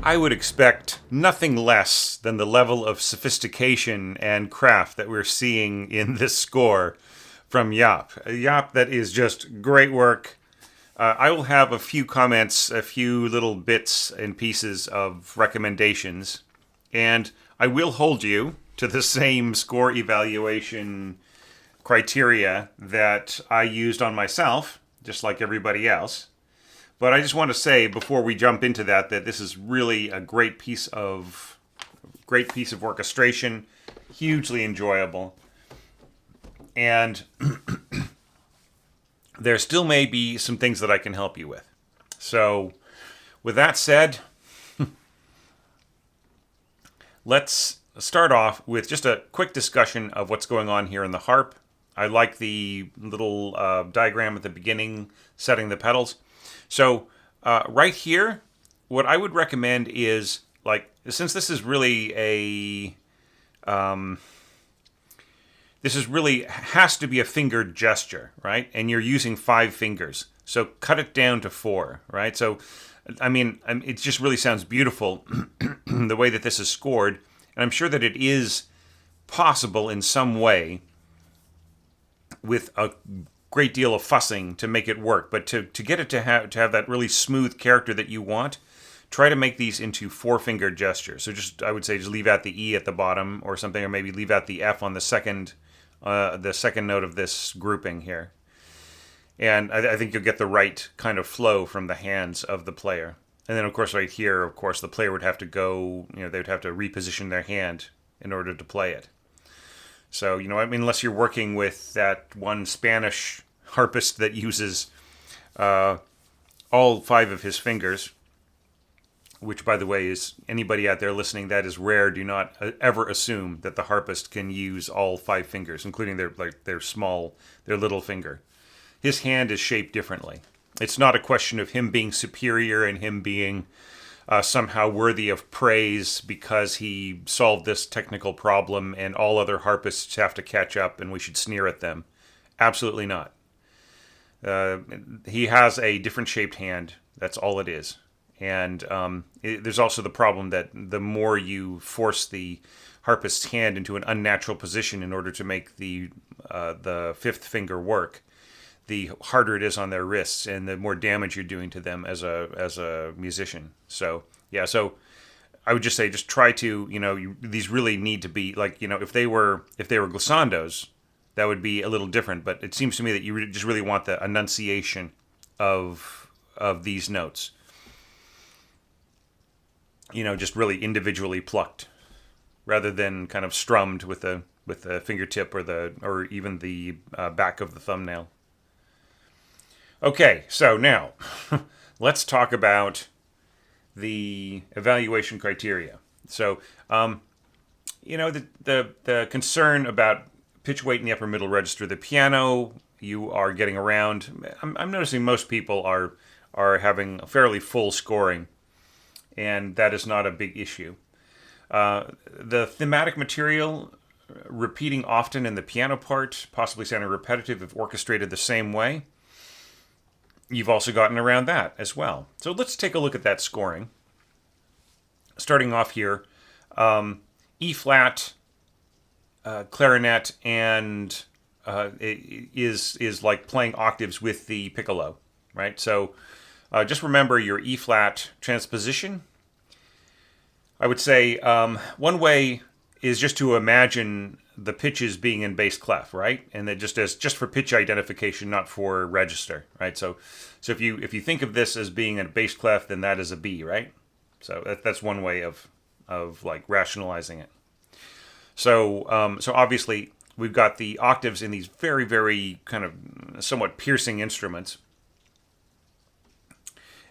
I would expect nothing less than the level of sophistication and craft that we're seeing in this score from Jaap. Jaap, that is just great work. I will have a few comments, a few little bits and pieces of recommendations, and I will hold you to the same score evaluation criteria that I used on myself, just like everybody else. But I just want to say before we jump into that this is really a great piece of orchestration, hugely enjoyable, and there still may be some things that I can help you with. So, with that said, let's start off with just a quick discussion of what's going on here in the harp. I like the little diagram at the beginning setting the pedals. So right here, what I would recommend is, like, since this is really has to be a fingered gesture, right? And you're using 5 fingers. So cut it down to 4, right? So, I mean, it just really sounds beautiful the way that this is scored. And I'm sure that it is possible in some way with a great deal of fussing to make it work. But to get it to have that really smooth character that you want, try to make these into 4-finger gestures. So I would say leave out the E at the bottom or something, or maybe leave out the F on the second note of this grouping here. And I think you'll get the right kind of flow from the hands of the player. And then, of course, right here, of course, the player would have to go, they would have to reposition their hand in order to play it. So, unless you're working with that one Spanish harpist that uses all 5 of his fingers, which, by the way, is anybody out there listening, that is rare. Do not ever assume that the harpist can use all 5 fingers, including their little finger. His hand is shaped differently. It's not a question of him being superior and him being somehow worthy of praise because he solved this technical problem and all other harpists have to catch up and we should sneer at them. Absolutely not. He has a different shaped hand. That's all it is. And there's also the problem that the more you force the harpist's hand into an unnatural position in order to make the 5th finger work, the harder it is on their wrists and the more damage you're doing to them as a musician. So, yeah, so I would just say just try to, these really need to be, like, if they were glissandos, that would be a little different, but it seems to me that you just really want the enunciation of these notes. Just really individually plucked rather than kind of strummed with the fingertip or even the back of the thumbnail. Okay, so now let's talk about the evaluation criteria. So, the concern about pitch weight in the upper middle register, the piano, you are getting around. I'm noticing most people are having a fairly full scoring, and that is not a big issue. The thematic material, repeating often in the piano part, possibly sounding repetitive if orchestrated the same way. You've also gotten around that as well. So let's take a look at that scoring. Starting off here, E flat, clarinet, and is like playing octaves with the piccolo, right? So just remember your E flat transposition. I would say one way is just to imagine the pitches being in bass clef, right? And that just for pitch identification, not for register, right? So if you think of this as being a bass clef, then that is a B, right? So that's one way of like rationalizing it. So obviously we've got the octaves in these very, very kind of somewhat piercing instruments,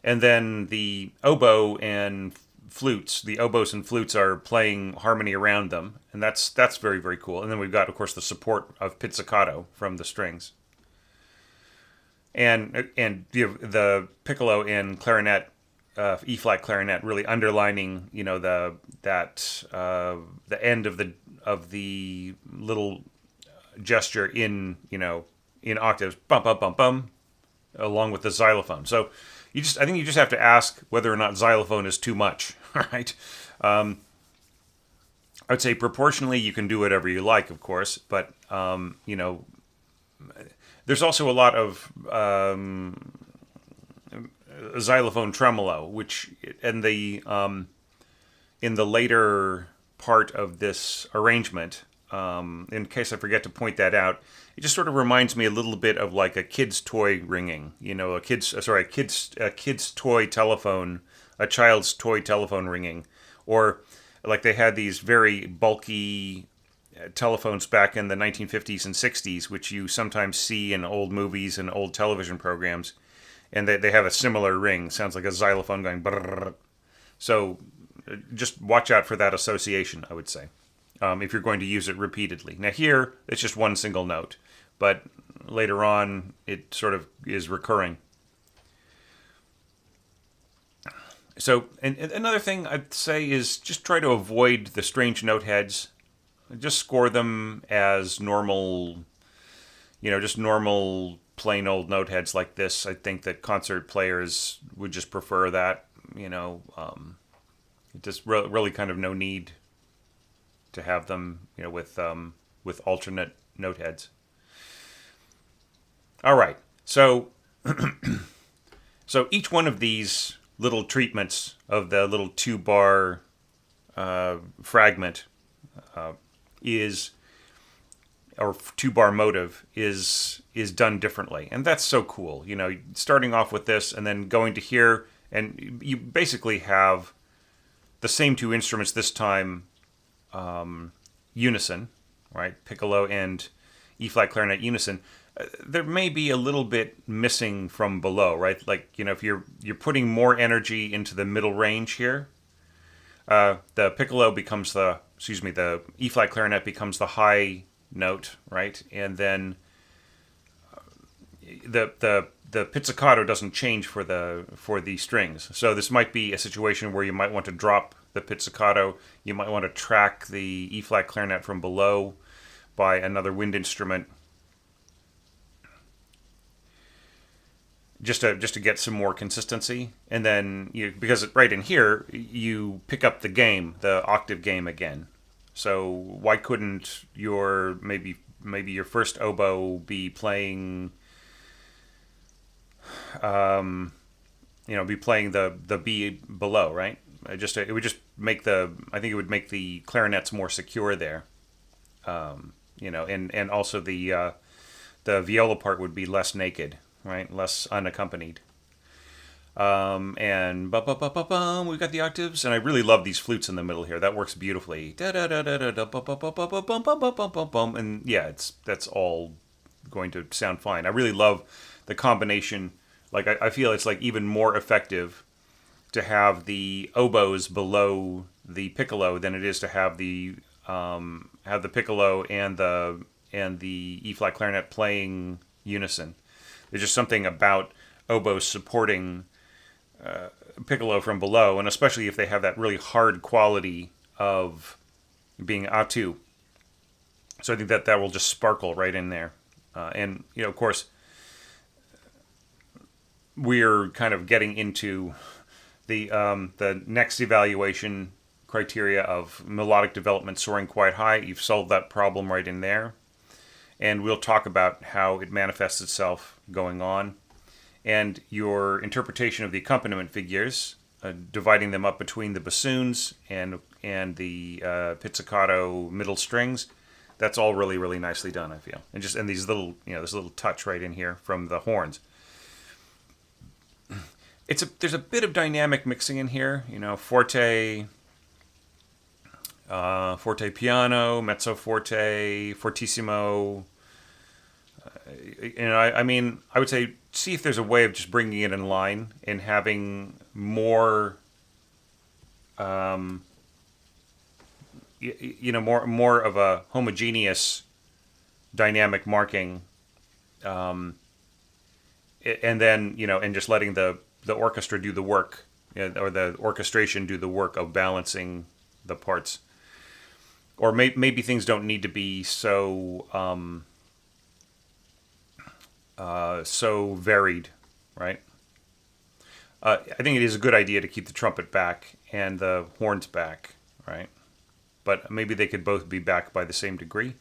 and then the oboe and flutes. The oboes and flutes are playing harmony around them, and that's very, very cool. And then we've got, of course, the support of pizzicato from the strings, and the piccolo and clarinet, E flat clarinet, really underlining the end of the little gesture in octaves, bum bum bum bum, along with the xylophone. So I think you just have to ask whether or not xylophone is too much, right? I would say proportionally you can do whatever you like, of course, but there's also a lot of xylophone tremolo, which in the later part of this arrangement, in case I forget to point that out, it just sort of reminds me a little bit of like a kid's toy ringing. A kid's toy telephone, a child's toy telephone ringing, or like they had these very bulky telephones back in the 1950s and 60s, which you sometimes see in old movies and old television programs, and they have a similar ring. Sounds like a xylophone going brrrr. So just watch out for that association, I would say, if you're going to use it repeatedly. Now here, it's just one single note, but later on, it sort of is recurring. So, and another thing I'd say is just try to avoid the strange note heads. Just score them as normal, just normal plain old note heads like this. I think that concert players would just prefer that. Just really kind of no need to have them, with alternate note heads. All right, so so each one of these little treatments of the little 2-bar fragment is, or 2-bar motive is done differently, and that's so cool. Starting off with this and then going to here, and you basically have the same two instruments this time, unison, right? Piccolo and E flat clarinet unison. There may be a little bit missing from below, right? Like if you're putting more energy into the middle range here, the piccolo becomes the E flat clarinet becomes the high note, right? And then the pizzicato doesn't change for the strings. So this might be a situation where you might want to drop the pizzicato. You might want to track the E flat clarinet from below by another wind instrument, just to get some more consistency. And then because right in here you pick up the octave game again. So why couldn't your maybe your first oboe be playing be playing the B below, right? It would just make I think it would make the clarinets more secure there. And also the viola part would be less naked, right? Less unaccompanied. And we've got the octaves, and I really love these flutes in the middle here. That works beautifully. And yeah, that's all going to sound fine. I really love the combination. Like I feel it's like even more effective to have the oboes below the piccolo than it is to have the piccolo and the E flat clarinet playing unison. There's just something about oboes supporting piccolo from below, and especially if they have that really hard quality of being A2. So I think that will just sparkle right in there. And of course, we're kind of getting into the next evaluation criteria of melodic development soaring quite high. You've solved that problem right in there. And we'll talk about how it manifests itself going on. And your interpretation of the accompaniment figures, dividing them up between the bassoons and the pizzicato middle strings, that's all really, really nicely done, I feel. And these little, this little touch right in here from the horns. There's a bit of dynamic mixing in here, forte, forte piano, mezzo forte, fortissimo. I would say see if there's a way of just bringing it in line and having more, more of a homogeneous dynamic marking, and then and just letting the orchestra do the work, or the orchestration do the work of balancing the parts. Or maybe things don't need to be so so varied, right? I think it is a good idea to keep the trumpet back and the horns back, right? But maybe they could both be back by the same degree.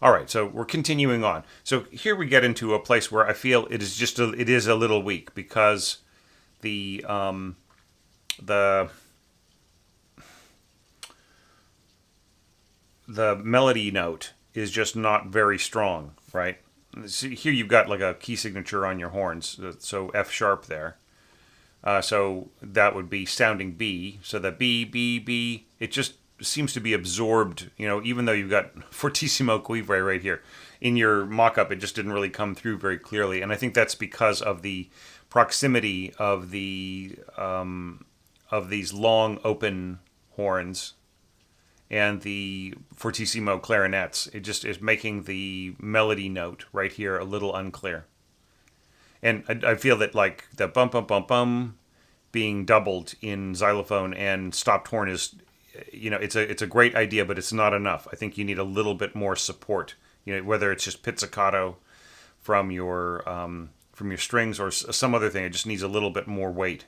All right, so we're continuing on. So here we get into a place where I feel it is a little weak because the the the melody note is just not very strong, right? See, here you've got like a key signature on your horns, so F sharp there. So that would be sounding B. So the B, B, B, it just seems to be absorbed, even though you've got fortissimo quiver right here. In your mock-up, it just didn't really come through very clearly. And I think that's because of the proximity of of these long open horns and the fortissimo clarinets. It just is making the melody note right here a little unclear. And I feel that like the bum bum bum bum being doubled in xylophone and stopped horn is, it's a great idea, but it's not enough. I think you need a little bit more support. Whether it's just pizzicato from your strings or some other thing, it just needs a little bit more weight.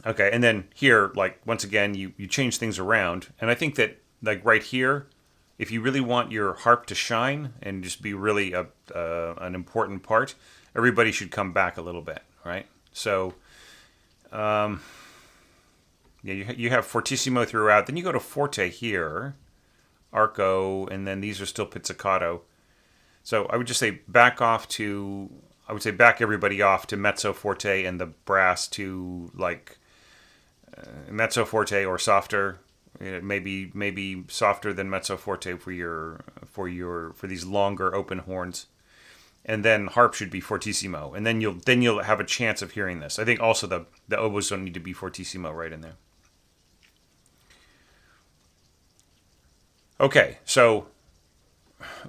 Okay, and then here, like once again, you change things around, and I think that like right here, if you really want your harp to shine and just be really an important part, everybody should come back a little bit, right? So, yeah, you have fortissimo throughout. Then you go to forte here, arco, and then these are still pizzicato. So I would just say back everybody off to mezzo forte and the brass to like mezzo forte or softer. Maybe softer than mezzo forte for these longer open horns, and then harp should be fortissimo, and then you'll have a chance of hearing this. I think also the oboes don't need to be fortissimo right in there. Okay, so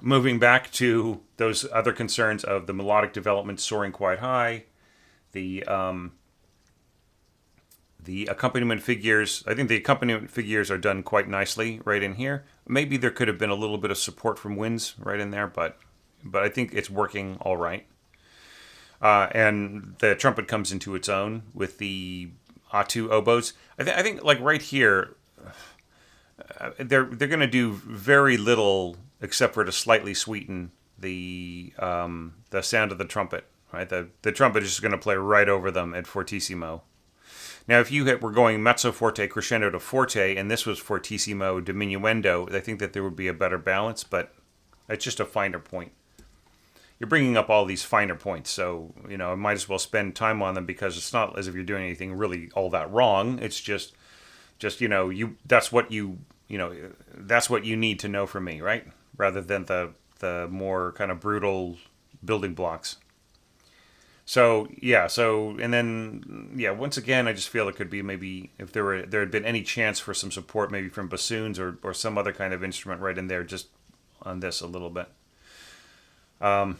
moving back to those other concerns of the melodic development soaring quite high, the accompaniment figures, I think the accompaniment figures are done quite nicely right in here. Maybe there could have been a little bit of support from winds right in there, but I think it's working all right. And the trumpet comes into its own with the A2 oboes. I think like right here, they're going to do very little except for to slightly sweeten the sound of the trumpet. Right, the trumpet is just going to play right over them at fortissimo. Now, if you were going mezzo forte crescendo to forte, and this was fortissimo diminuendo, I think that there would be a better balance, but it's just a finer point. You're bringing up all these finer points, so, I might as well spend time on them because it's not as if you're doing anything really all that wrong. It's just that's what you need to know from me, right? Rather than the more kind of brutal building blocks. So and then once again, I just feel it could be maybe if there had been any chance for some support, maybe from bassoons or some other kind of instrument right in there, just on this a little bit. And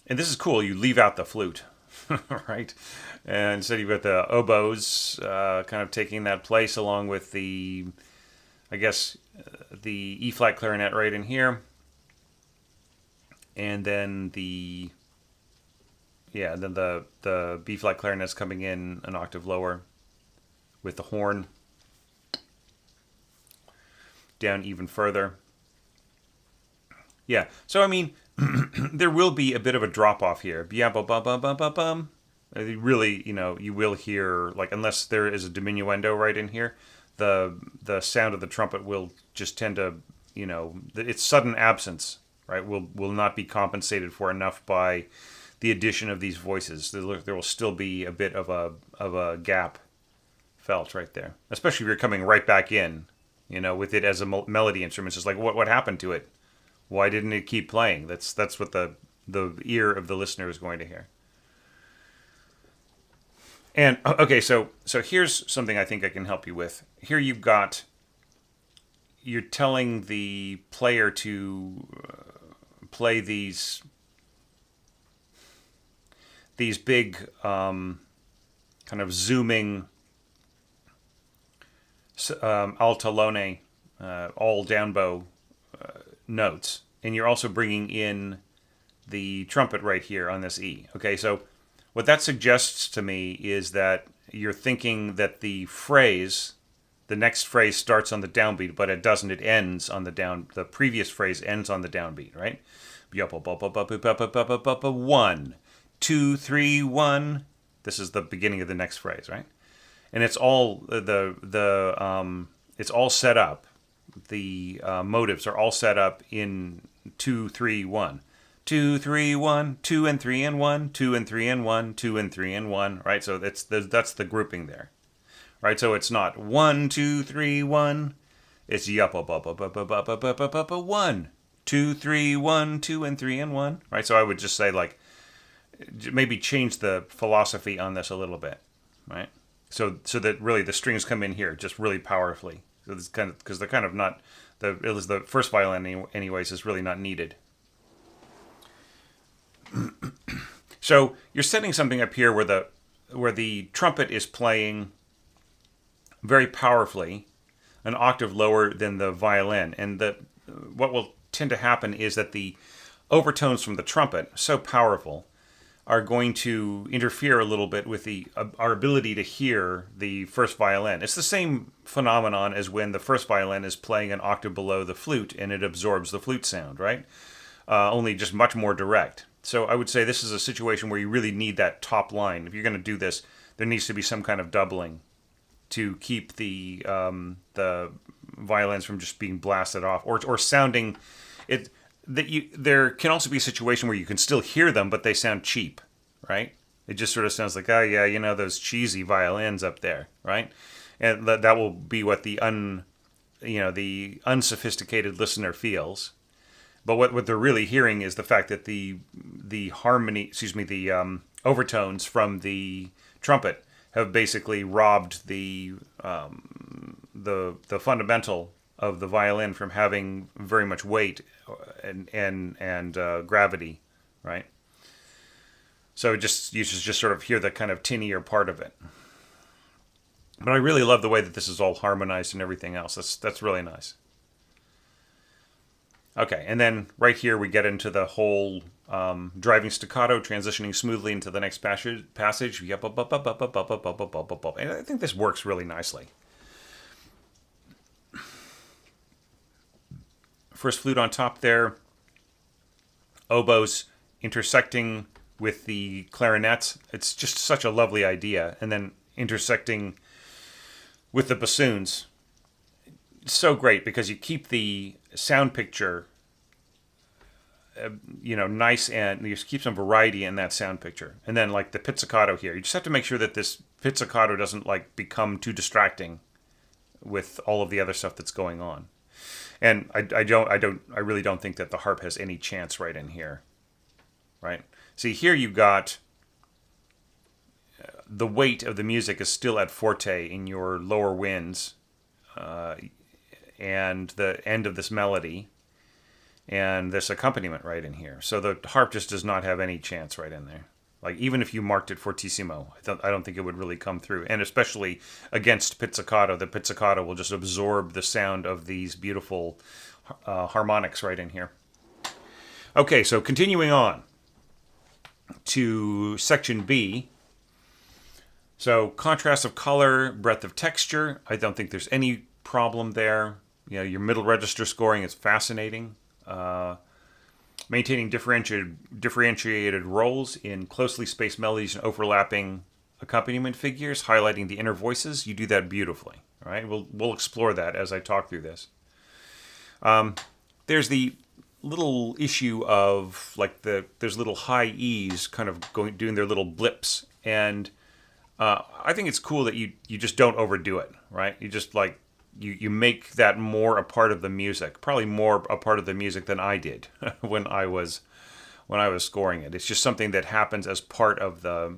this is cool. You leave out the flute, right? And instead you've got the oboes kind of taking that place along with the E flat clarinet right in here, and then the B flat clarinet's coming in an octave lower with the horn down even further. Yeah, so I mean, there will be a bit of a drop off here. Really, you will hear, like, unless there is a diminuendo right in here, the sound of the trumpet will just tend to, its sudden absence, right, will not be compensated for enough by the addition of these voices. There will still be a bit of a gap felt right there, especially if you're coming right back in, with it as a melody instrument. It's just like, what happened to it? Why didn't it keep playing? That's what the ear of the listener is going to hear. And okay, so here's something I think I can help you with. Here you're telling the player to play these big kind of zooming altalone, all down bow notes, and you're also bringing in the trumpet right here on this E. Okay, so What that suggests to me is that you're thinking that the next phrase starts on the downbeat, but it doesn't. It ends on the down. The previous phrase ends on the downbeat, right? 1, 2, 3, 1. This is the beginning of the next phrase, right? And it's all it's all set up. The motives are all set up in 2, 3, 1. 2, 3, 1, 2 and 3 and 1, 2 and 3 and 1, 2 and 3 and 1, right? So that's the grouping there, right? So it's not 1, 2, 3, 1. It's yup, up, up, up, up, up, up, up, up, up, up, 1, 2, 3, 1, 2 and 3 and 1, right? So I would just say like maybe change the philosophy on this a little bit, right? So that really the strings come in here just really powerfully. So it's kind of because they're kind of not the first violin anyways is really not needed. So you're setting something up here where the trumpet is playing very powerfully, an octave lower than the violin, and what will tend to happen is that the overtones from the trumpet, so powerful, are going to interfere a little bit with our ability to hear the first violin. It's the same phenomenon as when the first violin is playing an octave below the flute and it absorbs the flute sound, right? Only just much more direct. So I would say this is a situation where you really need that top line. If you're going to do this, there needs to be some kind of doubling to keep the violins from just being blasted off or sounding it. There can also be a situation where you can still hear them, but they sound cheap, right? It just sort of sounds like, oh yeah, those cheesy violins up there, right? And that will be what the unsophisticated listener feels. But what they're really hearing is the fact that the harmony, the overtones from the trumpet have basically robbed the fundamental of the violin from having very much weight and gravity, right? So you just sort of hear the kind of tinier part of it. But I really love the way that this is all harmonized and everything else. That's really nice. Okay, and then right here we get into the whole driving staccato, transitioning smoothly into the next passage. Yep, up, up, up, up, up, up, up, up, up, up, up, up. And I think this works really nicely. First flute on top there, oboes intersecting with the clarinets. It's just such a lovely idea. And then intersecting with the bassoons. It's so great because you keep the sound picture, nice, and you keep some variety in that sound picture. And then like the pizzicato here, you just have to make sure that this pizzicato doesn't like become too distracting with all of the other stuff that's going on. And I really don't think that the harp has any chance right in here, right? See, here you got the weight of the music is still at forte in your lower winds, and the end of this melody, and this accompaniment right in here. So the harp just does not have any chance right in there. Like even if you marked it fortissimo, I don't think it would really come through. And especially against pizzicato, the pizzicato will just absorb the sound of these beautiful harmonics right in here. Okay, so continuing on to section B. So contrast of color, breadth of texture. I don't think there's any problem there. Your middle register scoring is fascinating. Maintaining differentiated roles in closely spaced melodies and overlapping accompaniment figures, highlighting the inner voices. You do that beautifully. All right, we'll explore that as I talk through this. There's the little issue of like there's little high E's kind of doing their little blips, and I think it's cool that you just don't overdo it. Right, you just like. You make that more a part of the music, probably more a part of the music than I did when I was scoring it. It's just something that happens as part of the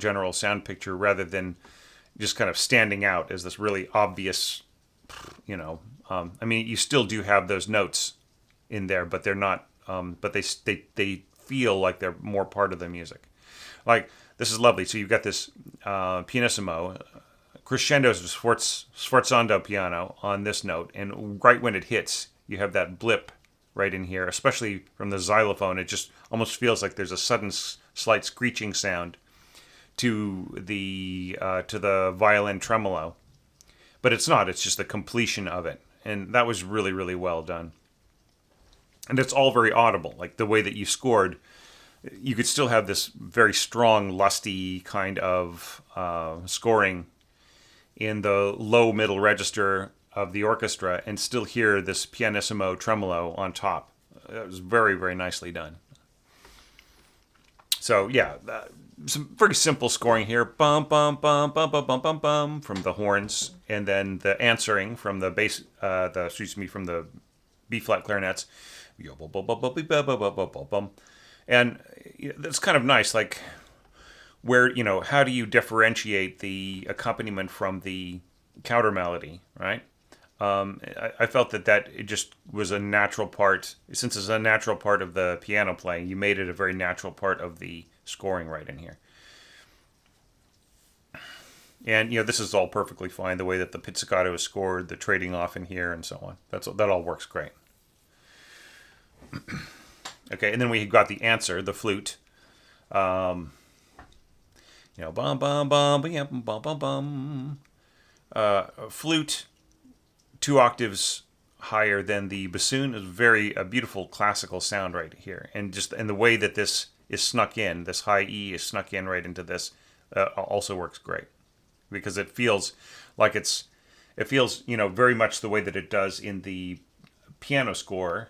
general sound picture rather than just kind of standing out as this really obvious, I mean, you still do have those notes in there, but they're not, but they feel like they're more part of the music. Like this is lovely. So you've got this pianissimo. Crescendos of sforzando piano on this note, and right when it hits, you have that blip right in here, especially from the xylophone. It just almost feels like there's a sudden slight screeching sound to the violin tremolo, but it's not. It's just the completion of it, and that was really, really well done. And it's all very audible, like the way that you scored. You could still have this very strong, lusty kind of scoring in the low middle register of the orchestra, and still hear this pianissimo tremolo on top. It was very, very nicely done. So yeah, some very simple scoring here. Bum bum bum bum bum bum bum bum from the horns, and then the answering from the bass. From the B flat clarinets. And that's kind of nice. Like, where, how do you differentiate the accompaniment from the counter melody, right? I felt that it just was a natural part. Since it's a natural part of the piano playing, you made it a very natural part of the scoring right in here. And this is all perfectly fine. The way that the pizzicato is scored, the trading off in here, and so on. That all works great. Okay, and then we got the answer, the flute. Bum bum bum bum bum bum bum. Flute, 2 octaves higher than the bassoon, is a beautiful classical sound right here, and the way that this is snuck in, this high E is snuck in right into this, also works great, because it feels like very much the way that it does in the piano score.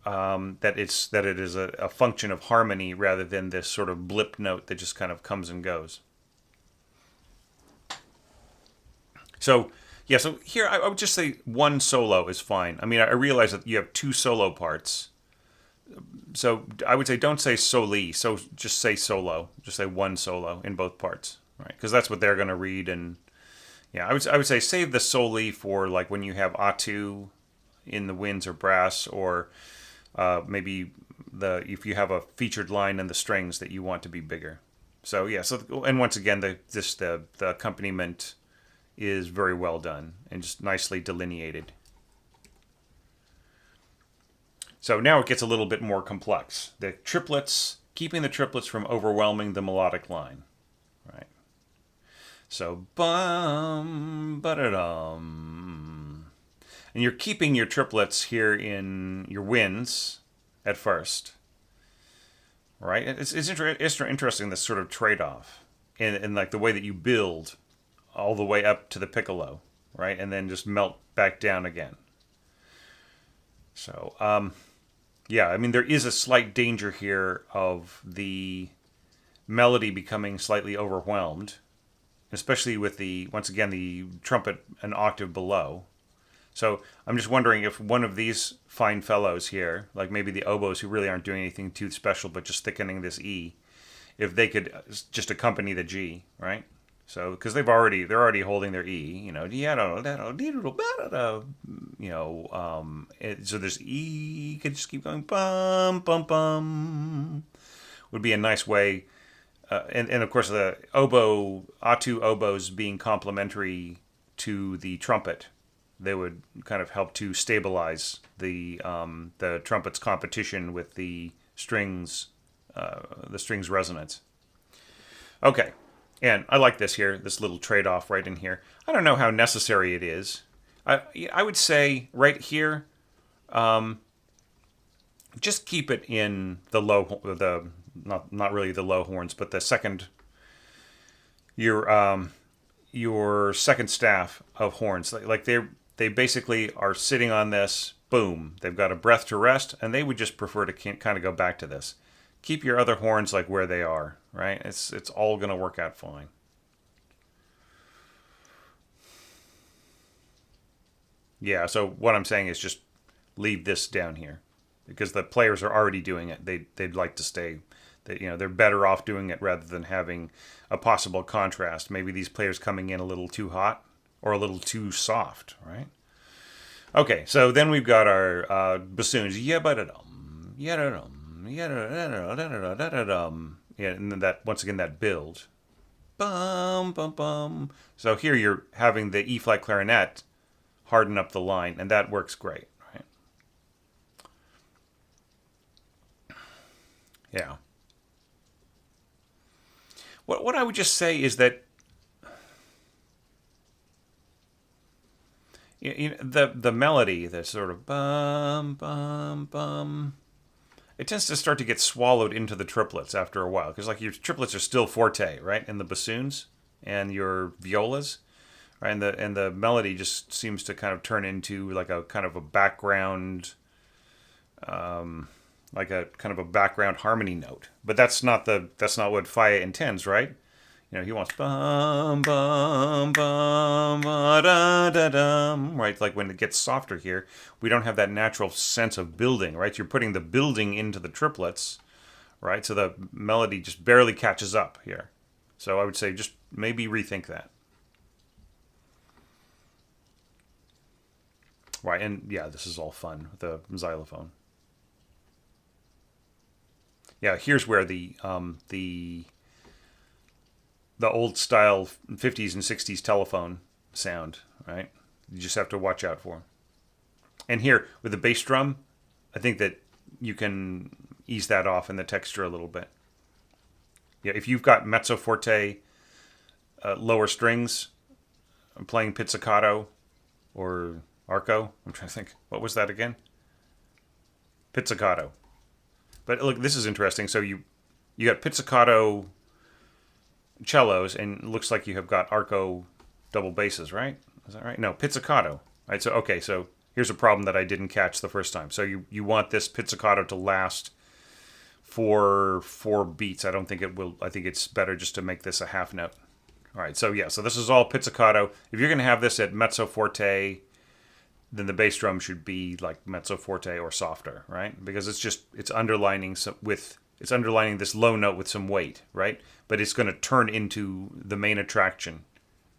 That it is a function of harmony rather than this sort of blip note that just kind of comes and goes. So here I would just say one solo is fine. I mean, I realize that you have 2 solo parts. So I would say don't say soli, so just say solo. Just say one solo in both parts, right? Because that's what they're going to read. And yeah, I would say save the soli for like when you have atu in the winds or brass, or maybe if you have a featured line in the strings that you want to be bigger. So yeah, and once again, the accompaniment is very well done and just nicely delineated. So now it gets a little bit more complex. The triplets, keeping the triplets from overwhelming the melodic line, right? So bum ba da dum. And you're keeping your triplets here in your winds at first, right? It's interesting, this sort of trade-off, and like the way that you build all the way up to the piccolo, right? And then just melt back down again. So, yeah, I mean, there is a slight danger here of the melody becoming slightly overwhelmed, especially with once again, the trumpet an octave below. So I'm just wondering if one of these fine fellows here, like maybe the oboes who really aren't doing anything too special but just thickening this E, if they could just accompany the G, right? So because they're already holding their E, so this E could just keep going, bum bum bum, would be a nice way, and of course the atu oboes being complementary to the trumpet, they would kind of help to stabilize the trumpet's competition with the strings resonance. Okay, and I like this here, this little trade-off right in here. I don't know how necessary it is. I would say right here, just keep it in the not really the low horns, but the second, your second staff of horns, like they basically are sitting on this. Boom, they've got a breath to rest, and they would just prefer to kind of go back to this. Keep your other horns like where they are, right? It's all going to work out fine. Yeah, so what I'm saying is just leave this down here, because the players are already doing it. They'd like to stay. They're better off doing it rather than having a possible contrast. Maybe these players coming in a little too hot or a little too soft, right? Okay, so then we've got our bassoons. Yeah-ba-da-dum, yeah-da-dum, yeah-da-da-da-da-da-da-dum. Yeah, and then once again that build. Bum, bum, bum. So here you're having the E flat clarinet harden up the line, and that works great, right? Yeah. What I would just say is that the melody, the sort of bum bum bum, it tends to start to get swallowed into the triplets after a while, because like your triplets are still forte, right, and the bassoons and your violas, right, and the melody just seems to kind of turn into like a kind of a background, like a kind of a background harmony note. But that's not what Falla intends, right? He wants bum bum bum da da dum, right? Like when it gets softer here, we don't have that natural sense of building, right? You're putting the building into the triplets, right? So the melody just barely catches up here. So I would say just maybe rethink that. Right, and yeah, this is all fun with the xylophone. Yeah, here's where the old style 50s and 60s telephone sound, right? You just have to watch out for. And here with the bass drum, I think that you can ease that off in the texture a little bit. Yeah, if you've got mezzo forte, lower strings, I'm playing pizzicato or arco. I'm trying to think. What was that again? Pizzicato. But look, this is interesting. So you got pizzicato cellos, and it looks like you have got arco double basses, right? Is that right? No, pizzicato. Right. So okay. So here's a problem that I didn't catch the first time. So you want this pizzicato to last for 4 beats. I don't think it will. I think it's better just to make this a half note. All right. So yeah. So this is all pizzicato. If you're going to have this at mezzo forte, then the bass drum should be like mezzo forte or softer, right? Because it's underlining it's underlining this low note with some weight, right? But it's going to turn into the main attraction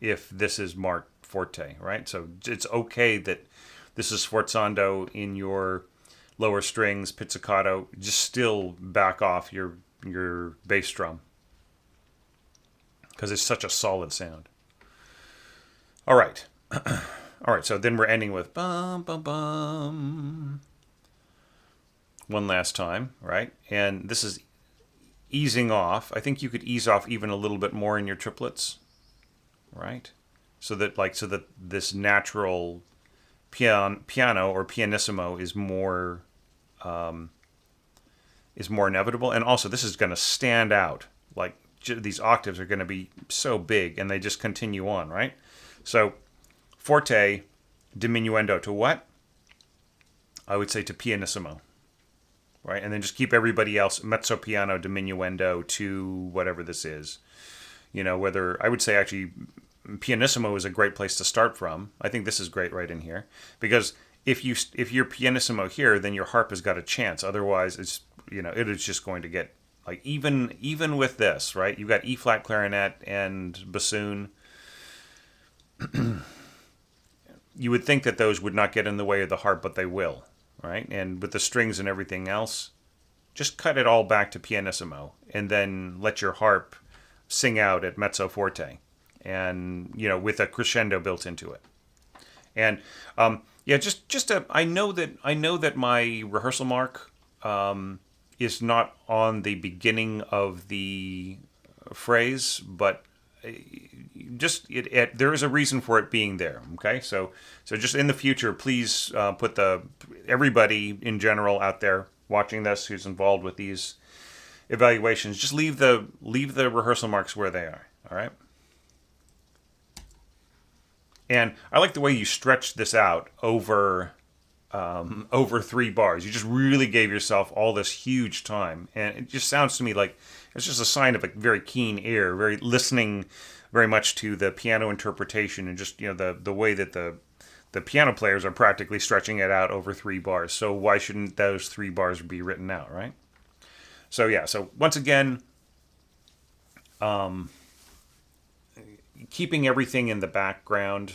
if this is marked forte, right? So it's okay that this is sforzando in your lower strings, pizzicato. Just still back off your bass drum because it's such a solid sound. All right. All right, so then we're ending with bum bum bum one last time, right? And this is easing off. I think you could ease off even a little bit more in your triplets, right? So that this natural piano or pianissimo is more inevitable, and also this is going to stand out. Like these octaves are going to be so big, and they just continue on, right? So forte diminuendo to what? I would say to pianissimo, right? And then just keep everybody else mezzo piano diminuendo to whatever this is. Whether I would say actually pianissimo is a great place to start from. I think this is great right in here because if you're pianissimo here, then your harp has got a chance. Otherwise, it is just going to get like even with this, right? You've got E flat clarinet and bassoon. You would think that those would not get in the way of the harp, but they will, right? And with the strings and everything else, just cut it all back to pianissimo, and then let your harp sing out at mezzo forte, and with a crescendo built into it. And yeah, I know that my rehearsal mark is not on the beginning of the phrase, but there is a reason for it being there. Okay, so just in the future, please put everybody in general out there watching this who's involved with these evaluations, just leave the rehearsal marks where they are. All right. And I like the way you stretched this out over 3 bars. You just really gave yourself all this huge time, and it just sounds to me like it's just a sign of a very keen ear, very listening, very much to the piano interpretation, and just the way that the piano players are practically stretching it out over 3 bars. So why shouldn't those 3 bars be written out, right? So yeah. So once again, keeping everything in the background,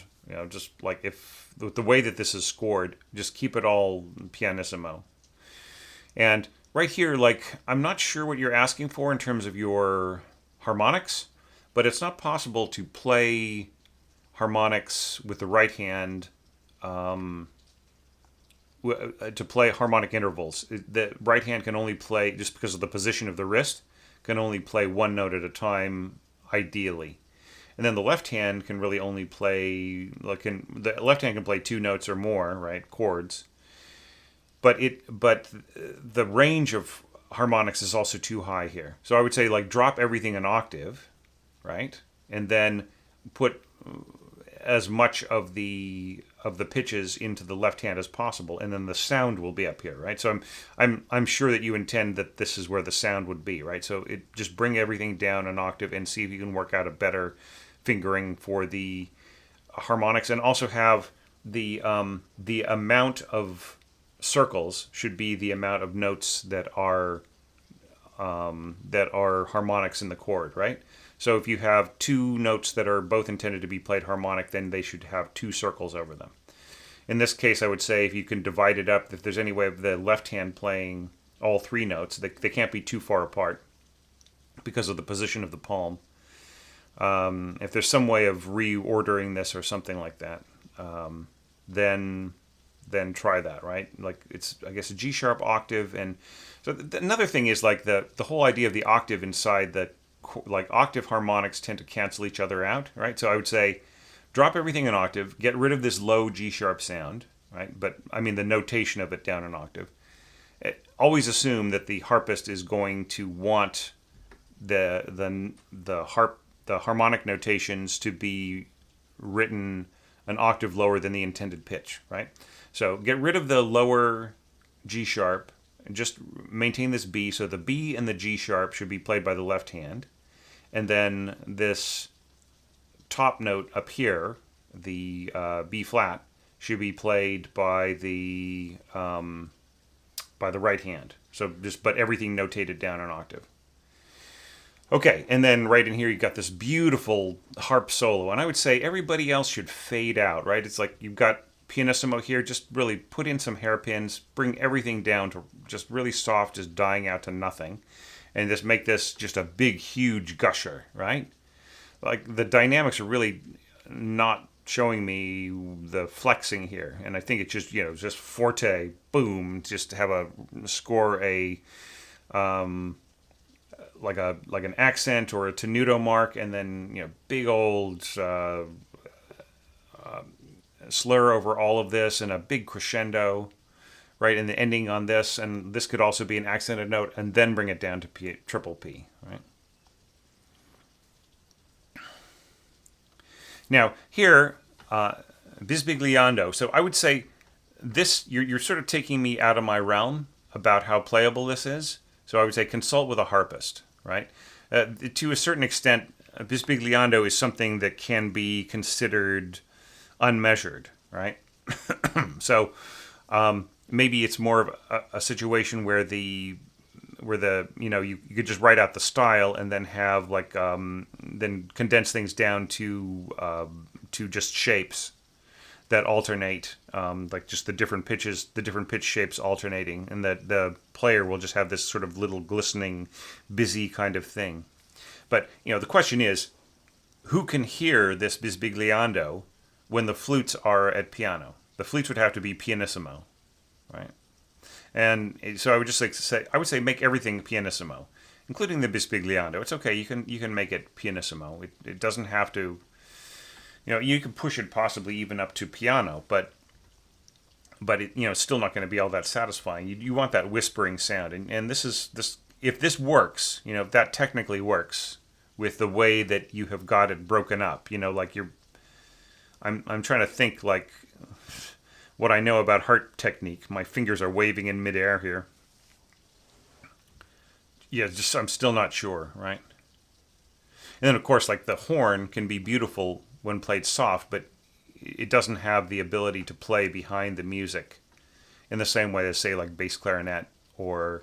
just like if the way that this is scored, just keep it all pianissimo. And right here, like, I'm not sure what you're asking for in terms of your harmonics, but it's not possible to play harmonics with the right hand to play harmonic intervals. The right hand can only play, just because of the position of the wrist, can only play one note at a time, ideally. And then the left hand can really only play, the left hand can play two notes or more, right? Chords. But the range of harmonics is also too high here. So I would say like drop everything an octave, right? And then put as much of the pitches into the left hand as possible, and then the sound will be up here, right? So I'm sure that you intend that this is where the sound would be, right? So just bring everything down an octave and see if you can work out a better fingering for the harmonics, and also have the amount of circles should be the amount of notes that are harmonics in the chord, right? So if you have two notes that are both intended to be played harmonic, then they should have two circles over them. In this case, I would say if you can divide it up, if there's any way of the left hand playing all three notes, they can't be too far apart because of the position of the palm. If there's some way of reordering this or something like that, then try that, right? Like it's, I guess, a G sharp octave. And so another thing is like the whole idea of the octave inside the, like octave harmonics tend to cancel each other out, right? So I would say drop everything an octave, get rid of this low G sharp sound, right? But I mean the notation of it down an octave. Always assume that the harpist is going to want the harmonic notations to be written an octave lower than the intended pitch, right? So get rid of the lower G sharp and just maintain this B. So the B and the G sharp should be played by the left hand. And then this top note up here, the B flat, should be played by the right hand. So but everything notated down an octave. Okay, and then right in here you've got this beautiful harp solo, and I would say everybody else should fade out, right? It's like you've got pianissimo here, just really put in some hairpins, bring everything down to just really soft, just dying out to nothing, and just make this just a big, huge gusher, right? Like the dynamics are really not showing me the flexing here, and I think it's just, just forte, boom, just to have a score like an accent or a tenuto mark, and then big old slur over all of this, and a big crescendo, right? And the ending on this, and this could also be an accented note, and then bring it down to triple P, right? Now here, bisbigliando. So I would say this, you're sort of taking me out of my realm about how playable this is. So I would say consult with a harpist, right? To a certain extent, bisbigliando is something that can be considered unmeasured, right? So maybe it's more of a situation where you could just write out the style and then have like then condense things down to just shapes that alternate, like just the different pitches, the different pitch shapes alternating, and that the player will just have this sort of little glistening, busy kind of thing. But the question is, who can hear this bisbigliando when the flutes are at piano? The flutes would have to be pianissimo, right? And so I would just say make everything pianissimo, including the bisbigliando. It's okay, you can make it pianissimo. It doesn't have to. You can push it possibly even up to piano, but it's still not going to be all that satisfying. You want that whispering sound, and this if this works, if that technically works with the way that you have got it broken up, like I'm trying to think like what I know about harp technique. My fingers are waving in midair here. Yeah, I'm still not sure, right? And then of course, like the horn can be beautiful when played soft, but it doesn't have the ability to play behind the music in the same way as, say, like bass clarinet or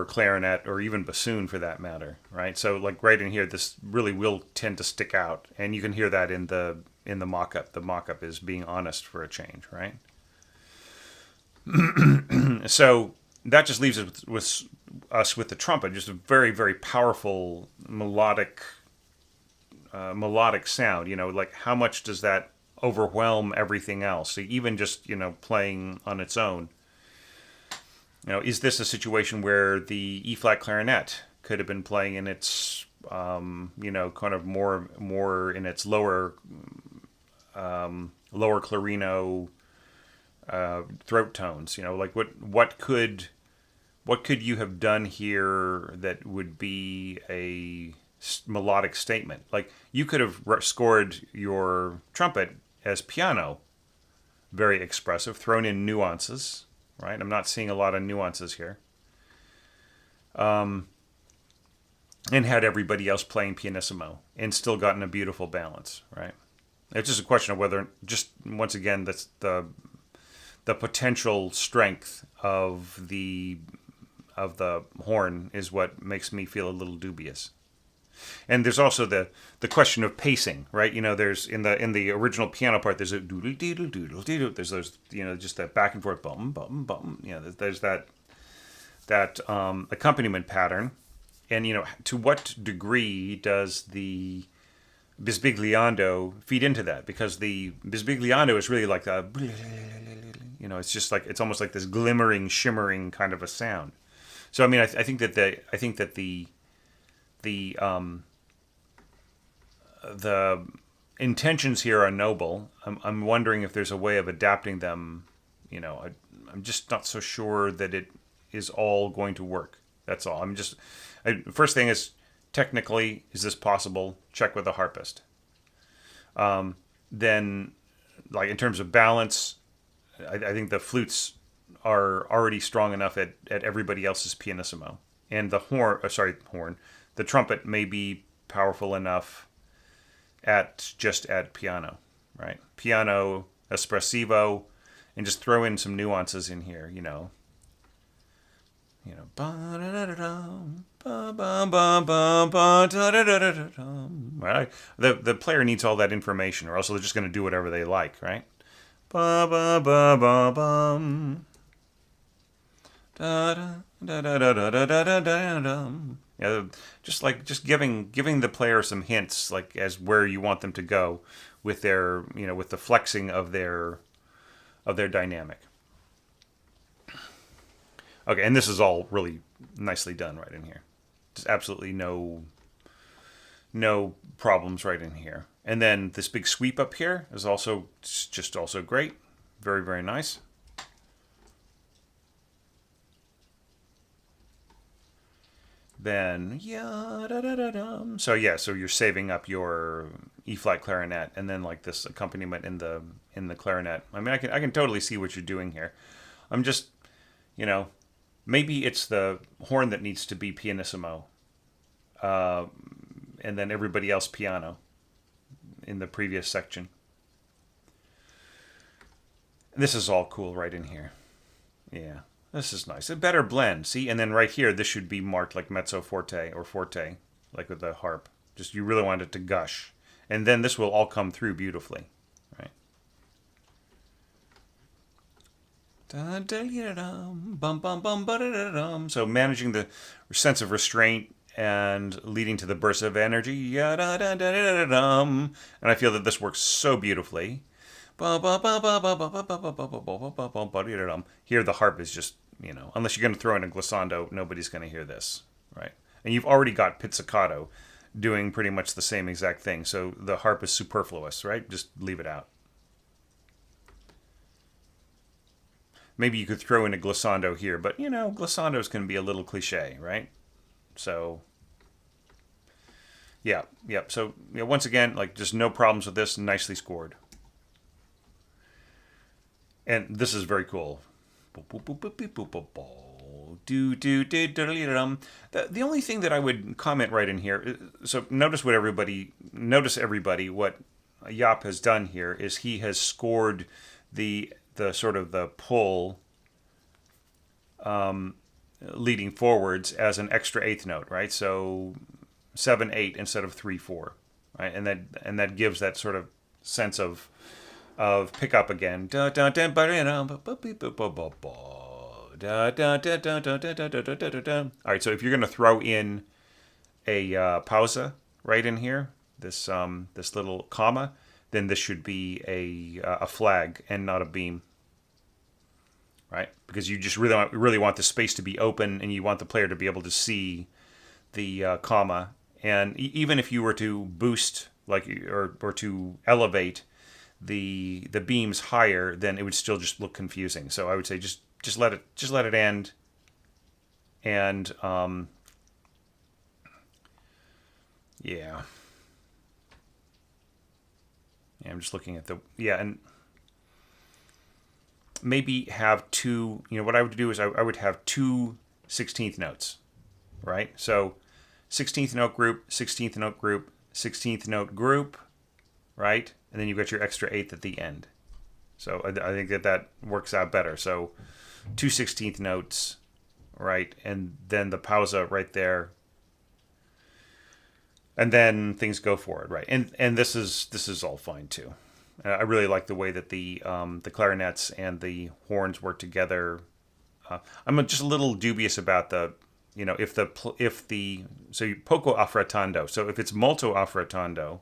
clarinet or even bassoon for that matter, right? So like right in here, this really will tend to stick out, and you can hear that in the mock-up. The mock-up is being honest for a change, right? So that just leaves us with the trumpet, just a very, very powerful melodic sound. Like how much does that overwhelm everything else. So even just playing on its own. Is this a situation where the E flat clarinet could have been playing in its kind of more in its lower clarino throat tones? Like what could you have done here that would be a melodic statement? Like you could have scored your trumpet as piano, very expressive, thrown in nuances, right? I'm not seeing a lot of nuances here. And had everybody else playing pianissimo and still gotten a beautiful balance, right? It's just a question of whether, just once again, that's the potential strength of the horn is what makes me feel a little dubious. And there's also the question of pacing, right? There's in the original piano part, there's a doodle doodle doodle doodle. There's those, just that back and forth bum bum bum. There's that accompaniment pattern, and to what degree does the bisbigliando feed into that? Because the bisbigliando is really like a, it's just like it's almost like this glimmering, shimmering kind of a sound. So I mean, I think that the intentions here are noble. I'm wondering if there's a way of adapting them. I'm just not so sure that it is all going to work. That's all. First thing is, technically, is this possible? Check with the harpist. Then, like in terms of balance, I think the flutes are already strong enough at everybody else's pianissimo, and the horn. The trumpet may be powerful enough at piano, right? Piano, espressivo, and just throw in some nuances in here, right? The player needs all that information, or else they're just going to do whatever they like, right? Ba ba ba ba bum. Da da da da da da da da da. Just giving the player some hints, like as where you want them to go with their with the flexing of their dynamic. Okay, and this is all really nicely done right in here. There's absolutely no problems right in here. And then this big sweep up here is also great. Very, very nice. Then so you're saving up your E flat clarinet and then like this accompaniment in the clarinet. I mean, I can totally see what you're doing here. I'm just, maybe it's the horn that needs to be pianissimo, and then everybody else piano in the previous section. This is all cool right in here. Yeah. This is nice. A better blend, see? And then right here, this should be marked like mezzo forte or forte, like with the harp. Just you really want it to gush. And then this will all come through beautifully, right? So managing the sense of restraint and leading to the burst of energy. And I feel that this works so beautifully. Here the harp is just, unless you're going to throw in a glissando, nobody's going to hear this, right? And you've already got pizzicato doing pretty much the same exact thing, so the harp is superfluous, right? Just leave it out. Maybe you could throw in a glissando here, but, glissandos can be a little cliche, right? So, yeah. So, once again, like, just no problems with this, nicely scored. And this is very cool. The only thing that I would comment right in here, so notice everybody, what Jaap has done here is he has scored the sort of the pull leading forwards as an extra eighth note, right? So 7/8 instead of 3/4, right? And that gives that sort of sense of pickup again. All right, so if you're going to throw in a pausa right in here, this little comma, then this should be a flag and not a beam, right? Because you just really want the space to be open, and you want the player to be able to see the comma. And even if you were to boost, like, or to elevate the beams higher, then it would still just look confusing. So I would say just let it end, and yeah. Yeah, I'm just looking at and maybe have two. What I would do is I would have two 16th notes, right? So 16th note group, 16th note group, 16th note group, right? And then you've got your extra eighth at the end. So I think that works out better. So two 16th notes, right? And then the pausa right there. And then things go forward, right? And this is all fine too. I really like the way that the clarinets and the horns work together. I'm just a little dubious about if the so you poco affrettando. So if it's molto affrettando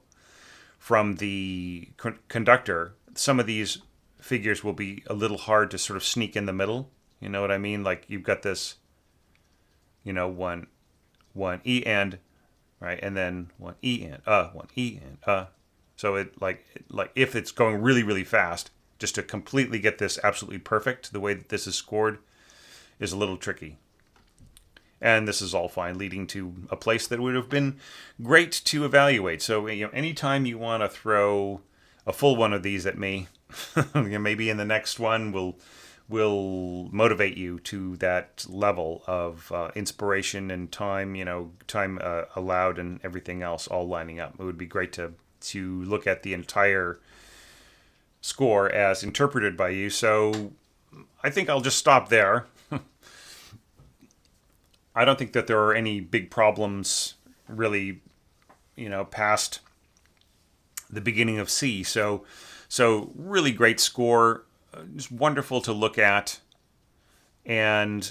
from the conductor, some of these figures will be a little hard to sort of sneak in the middle. You know what I mean? Like you've got this, one E and, right, and then one E and one E and. So it like if it's going really really fast, just to completely get this absolutely perfect, the way that this is scored is a little tricky. And this is all fine, leading to a place that would have been great to evaluate. So anytime you want to throw a full one of these at me, maybe in the next one will motivate you to that level of inspiration and time, time allowed and everything else all lining up. It would be great to look at the entire score as interpreted by you. So I think I'll just stop there. I don't think that there are any big problems really, past the beginning of C. So really great score, just wonderful to look at. And,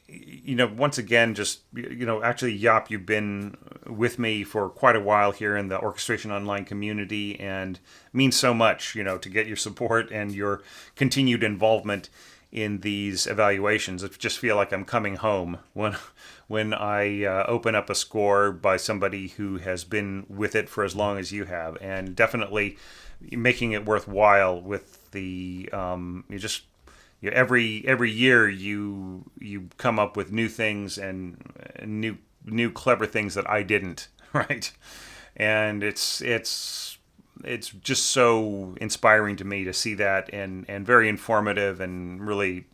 once again, just, actually, Jaap, you've been with me for quite a while here in the Orchestration Online community, and means so much, to get your support and your continued involvement in these evaluations. I just feel like I'm coming home when I open up a score by somebody who has been with it for as long as you have, and definitely making it worthwhile with the every year you come up with new things and new clever things that I didn't, right? And it's just so inspiring to me to see that, and very informative, and really,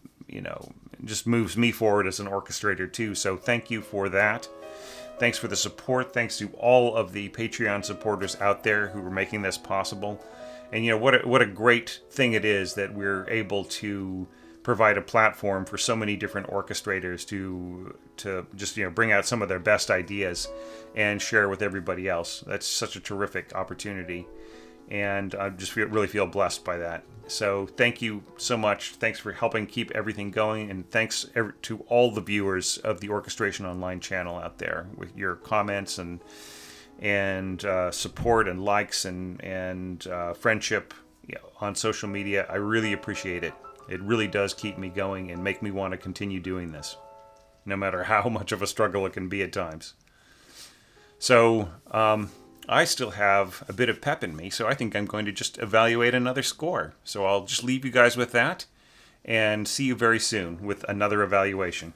just moves me forward as an orchestrator too. So thank you for that. Thanks for the support. Thanks to all of the Patreon supporters out there who are making this possible. And what a great thing it is that we're able to provide a platform for so many different orchestrators to just bring out some of their best ideas and share with everybody else. That's such a terrific opportunity, and I just really feel blessed by that. So thank you so much. Thanks for helping keep everything going, and thanks to all the viewers of the Orchestration Online channel out there with your comments and support and likes and friendship on social media. I really appreciate it. It really does keep me going and make me want to continue doing this, no matter how much of a struggle it can be at times. So I still have a bit of pep in me, so I think I'm going to just evaluate another score. So I'll just leave you guys with that, and see you very soon with another evaluation.